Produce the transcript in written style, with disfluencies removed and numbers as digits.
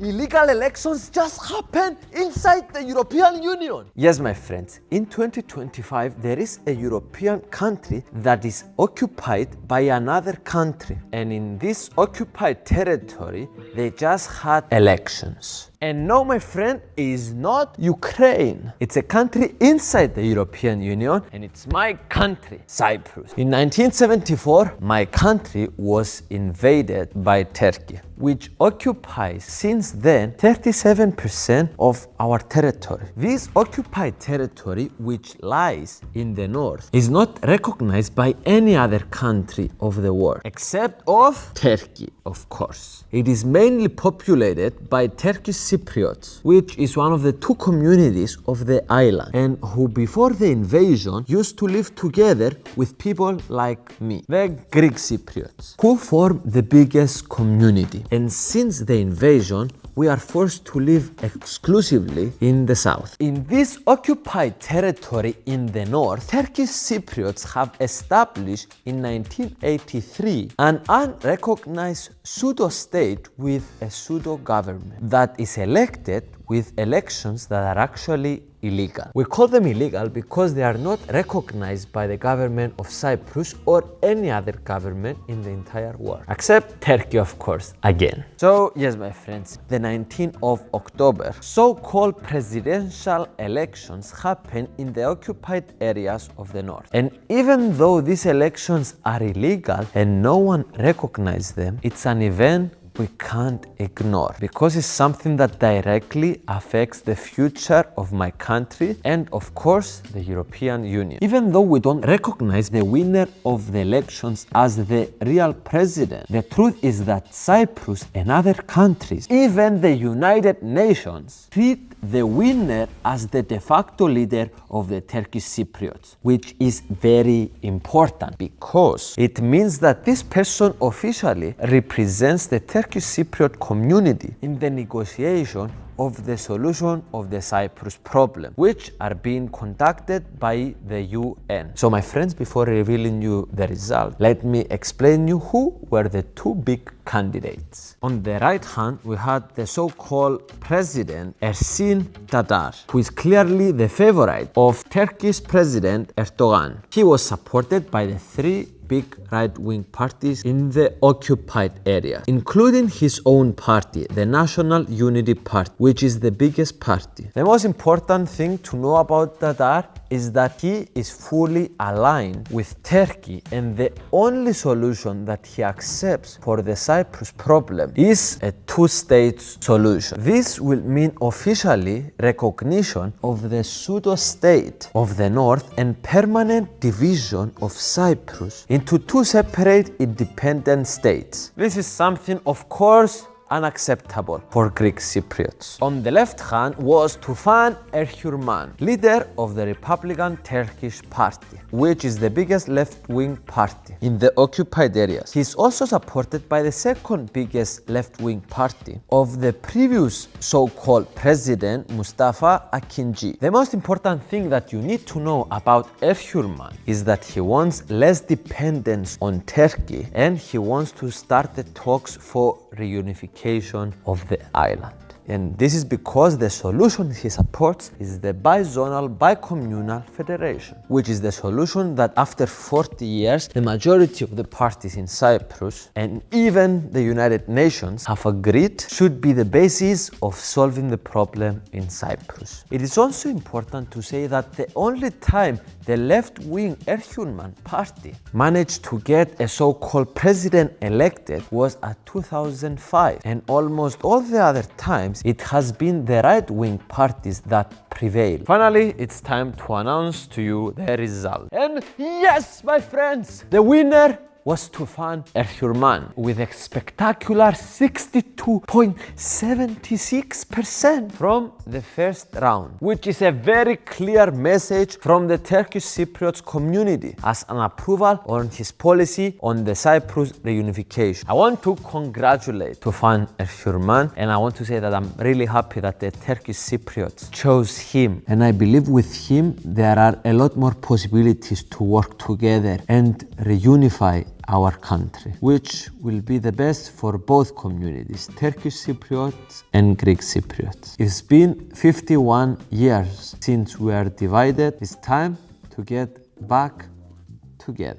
illegal elections just happen inside the European Union. Yes, my friends, in 2025 there is a European country that is occupied by another country, and in this occupied territory they just had elections. And no, my friend, it is not Ukraine. It's a country inside the European Union, and it's my country, Cyprus. In 1974, my country was invaded by Turkey, which occupies since then 37% of our territory. This occupied territory, which lies in the north, is not recognized by any other country of the world, except of Turkey, of course. It is mainly populated by Turkish Cypriots, which is one of the two communities of the island, and who before the invasion used to live together with people like me, the Greek Cypriots, who form the biggest community. And since the invasion, we are forced to live exclusively in the south. In this occupied territory in the north, Turkish Cypriots have established in 1983 an unrecognized pseudo-state with a pseudo-government that is elected with elections that are actually illegal. We call them illegal because they are not recognized by the government of Cyprus or any other government in the entire world, except Turkey, of course, again. So yes, my friends, the 19th of October, so-called presidential elections happen in the occupied areas of the north. And even though these elections are illegal and no one recognizes them, it's an event we can't ignore because it's something that directly affects the future of my country and, of course, the European Union. Even though we don't recognize the winner of the elections as the real president, the truth is that Cyprus and other countries, even the United Nations, treat the winner as the de facto leader of the Turkish Cypriots, which is very important because it means that this person officially represents the Turkish Cypriot community in the negotiation of the solution of the Cyprus problem, which are being conducted by the UN. So my friends, before revealing you the result, let me explain you who were the two big candidates. On the right hand, we had the so-called President Ersin Tatar, who is clearly the favorite of Turkish President Erdogan. He was supported by the three big right-wing parties in the occupied area, including his own party, the National Unity Party, which is the biggest party. The most important thing to know about Tatar is that he is fully aligned with Turkey, and the only solution that he accepts for the Cyprus problem is a two-state solution. This will mean officially recognition of the pseudo-state of the north and permanent division of Cyprus into two separate independent states. This is something, of course, unacceptable for Greek Cypriots. On the left hand was Tufan Erhürman, leader of the Republican Turkish Party, which is the biggest left-wing party in the occupied areas. He is also supported by the second biggest left-wing party of the previous so-called president Mustafa Akinci. The most important thing that you need to know about Erhürman is that he wants less dependence on Turkey and he wants to start the talks for reunification of the island. And this is because the solution he supports is the bizonal, bicommunal federation, which is the solution that after 40 years, the majority of the parties in Cyprus and even the United Nations have agreed should be the basis of solving the problem in Cyprus. It is also important to say that the only time the left-wing Erhürman party managed to get a so-called president elected was at 2005, and almost all the other times it has been the right-wing parties that prevail. Finally, it's time to announce to you the result. And yes, my friends, the winner was Tufan Erhürman with a spectacular 62.76% from the first round, which is a very clear message from the Turkish Cypriot community as an approval on his policy on the Cyprus reunification. I want to congratulate Tufan Erhürman, and I want to say that I'm really happy that the Turkish Cypriots chose him, and I believe with him there are a lot more possibilities to work together and reunify our country, which will be the best for both communities, Turkish Cypriots and Greek Cypriots. It's been 51 years since we are divided. It's time to get back together.